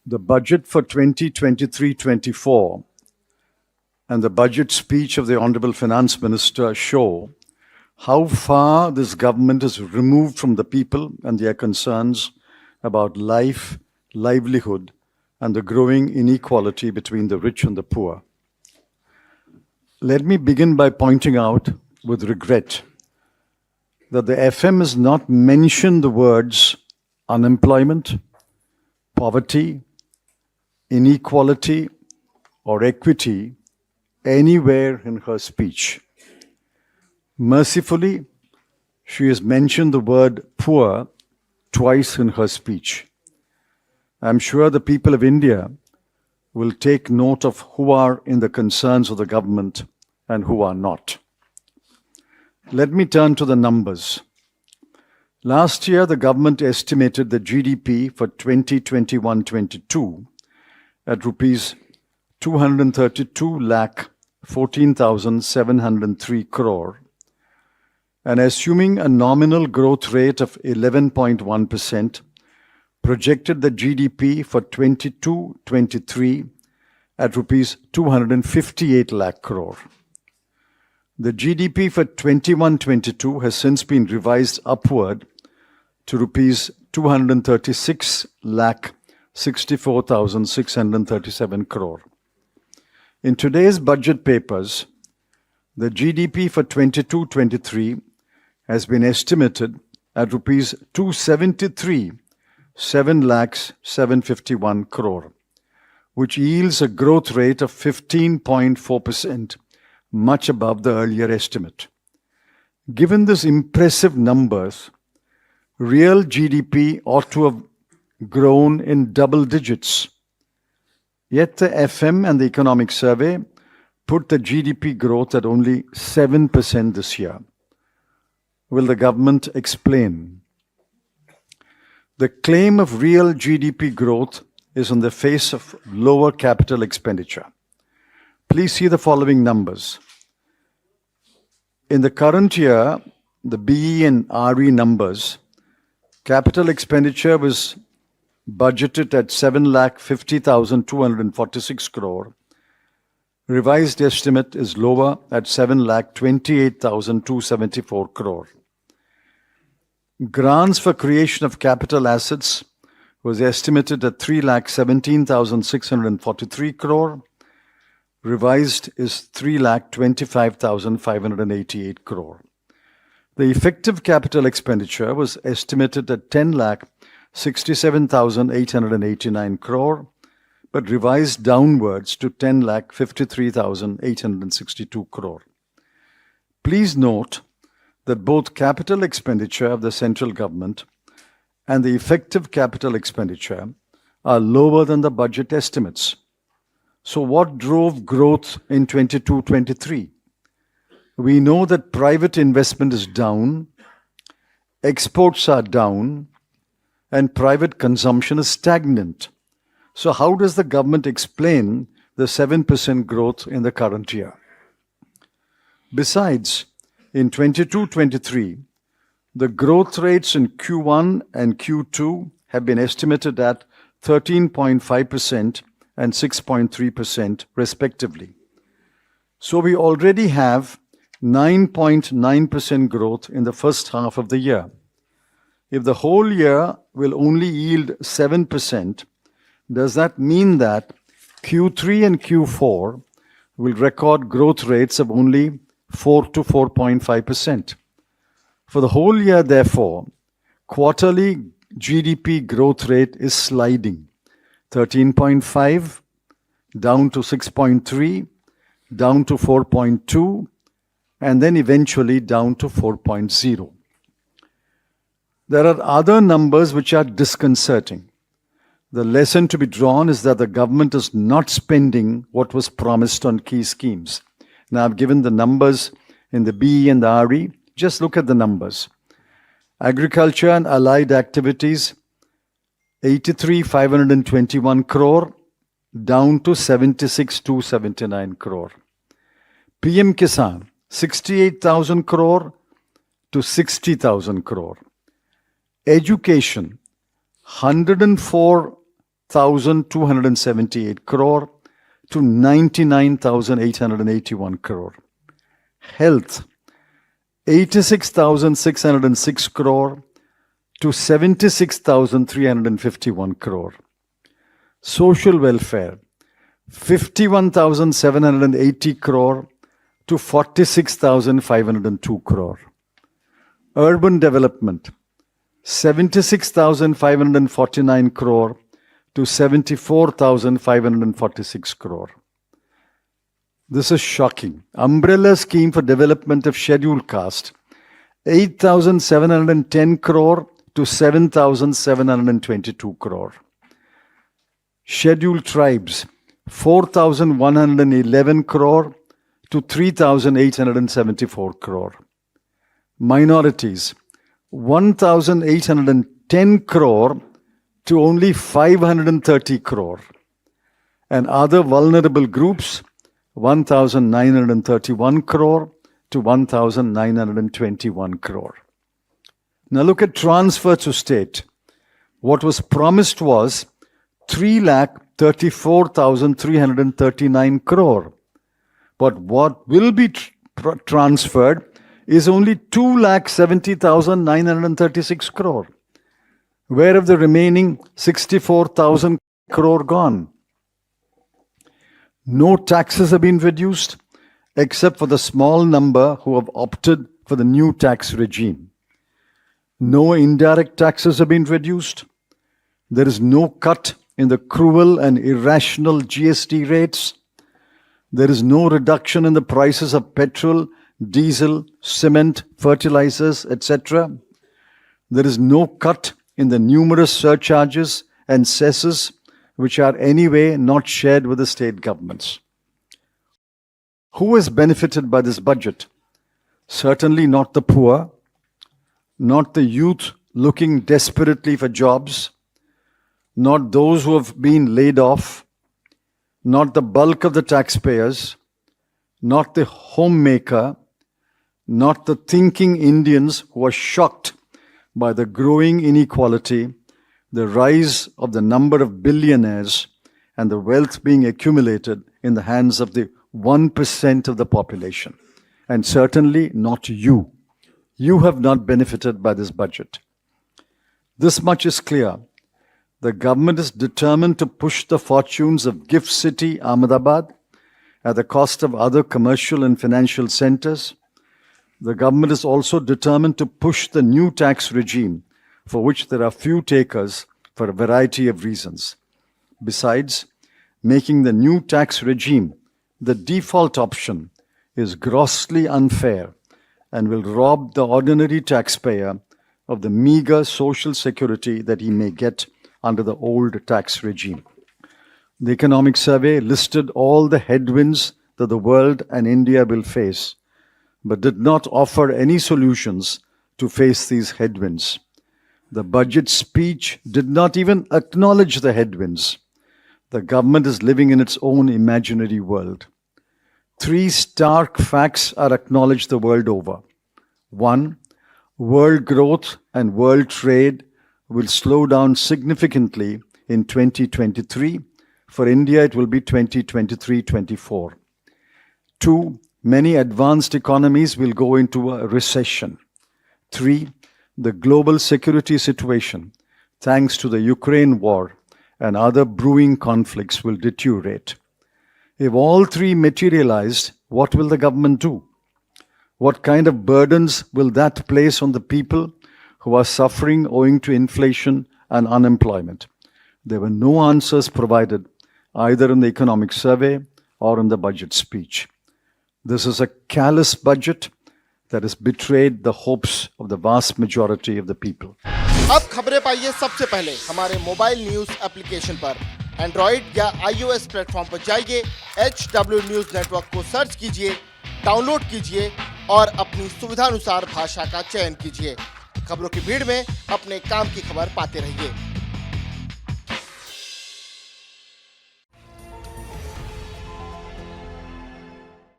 The budget for 2023-24 and the budget speech of the Honorable Finance Minister show how far this government is removed from the people and their concerns about life, livelihood, and the growing inequality between the rich and the poor. Let me begin by pointing out with regret that the FM has not mentioned the words unemployment, poverty, inequality, or equity anywhere in her speech. Mercifully, she has mentioned the word poor twice in her speech. I'm sure the people of India will take note of who are in the concerns of the government and who are not. Let me turn to the numbers. Last year, the government estimated the GDP for 2021-22 at rupees 232,14,703 crore, and assuming a nominal growth rate of 11.1%, projected the GDP for 22-23 at rupees 258 lakh crore. The GDP for 21-22 has since been revised upward to rupees 236 lakh 64,637 crore. In today's budget papers, the GDP for 22-23 has been estimated at rupees 273 7 lakhs 751 crore, which yields a growth rate of 15.4%, much above the earlier estimate. Given these impressive numbers, real GDP ought to have grown in double digits. Yet the FM and the Economic Survey put the GDP growth at only 7% this year. Will the government explain? The claim of real GDP growth is on the face of lower capital expenditure. Please see the following numbers. In the current year, the BE and RE numbers, capital expenditure was budgeted at 7,50,246 crore. Revised estimate is lower at 7,28,274 crore. Grants for creation of capital assets was estimated at 3,17,643 crore. Revised is 3,25,588 crore. The effective capital expenditure was estimated at 10,67,889 crore, but revised downwards to 10,53,862 crore. Please note that both capital expenditure of the central government and the effective capital expenditure are lower than the budget estimates. So what drove growth in 22-23? We know that private investment is down, exports are down, and private consumption is stagnant. So how does the government explain the 7% growth in the current year? Besides, in 22-23, the growth rates in Q1 and Q2 have been estimated at 13.5% and 6.3% respectively. So we already have 9.9% growth in the first half of the year. If the whole year will only yield 7%, does that mean that Q3 and Q4 will record growth rates of only 4 to 4.5%? For the whole year, therefore, quarterly GDP growth rate is sliding. 13.5, down to 6.3, down to 4.2, and then eventually down to 4.0. There are other numbers which are disconcerting. The lesson to be drawn is that the government is not spending what was promised on key schemes. Now, I've given the numbers in the BE and the RE. Just look at the numbers. Agriculture and allied activities, 83,521 crore, down to 76,279 crore. PM Kisan, 68,000 crore to 60,000 crore. Education, 104 1,278 crore to 99,881 crore. Health, 86,606 crore to 76,351 crore. Social welfare, 51,780 crore to 46,502 crore. Urban development, 76,549 crore to 74,546 crore. This is shocking. Umbrella scheme for development of scheduled caste, 8,710 crore to 7,722 crore. Scheduled tribes, 4,111 crore to 3,874 crore. Minorities, 1,810 crore to only 530 crore. And other vulnerable groups, 1,931 crore to 1,921 crore. Now look at transfer to state. What was promised was 3,34,339 crore. But what will be transferred is only 2,70,936 crore. Where have the remaining 64,000 crore gone? No taxes have been reduced, except for the small number who have opted for the new tax regime. No indirect taxes have been reduced. There is no cut in the cruel and irrational GST rates. There is no reduction in the prices of petrol, diesel, cement, fertilizers, etc. There is no cut in the numerous surcharges and cesses which are anyway not shared with the state governments. Who has benefited by this budget? Certainly not the poor, not the youth looking desperately for jobs, not those who have been laid off, not the bulk of the taxpayers, not the homemaker, not the thinking Indians who are shocked by the growing inequality, the rise of the number of billionaires, and the wealth being accumulated in the hands of the 1% of the population. And certainly not you. You have not benefited by this budget. This much is clear. The government is determined to push the fortunes of Gift City, Ahmedabad, at the cost of other commercial and financial centers. The government is also determined to push the new tax regime, for which there are few takers for a variety of reasons. Besides, making the new tax regime the default option is grossly unfair and will rob the ordinary taxpayer of the meager social security that he may get under the old tax regime. The Economic Survey listed all the headwinds that the world and India will face, but did not offer any solutions to face these headwinds. The budget speech did not even acknowledge the headwinds. The government is living in its own imaginary world. 3 stark facts are acknowledged the world over. 1, world growth and world trade will slow down significantly in 2023. For India, it will be 2023-24. 2, many advanced economies will go into a recession. 3, the global security situation, thanks to the Ukraine war and other brewing conflicts, will deteriorate. If all 3 materialized, what will the government do? What kind of burdens will that place on the people who are suffering owing to inflation and unemployment? There were no answers provided either in the Economic Survey or in the budget speech. This is a callous budget that has betrayed the hopes of the vast majority of the people. अब खबरें पाइए सबसे पहले हमारे mobile news application पर। Android या iOS platform पर जाइए, HW न्यूज नेटवर्क को सर्च कीजिए, डाउनलोड कीजिए और अपनी सुविधानुसार भाषा का चयन कीजिए। खबरों की भीड़ में अपने काम की खबर पाते रहिए।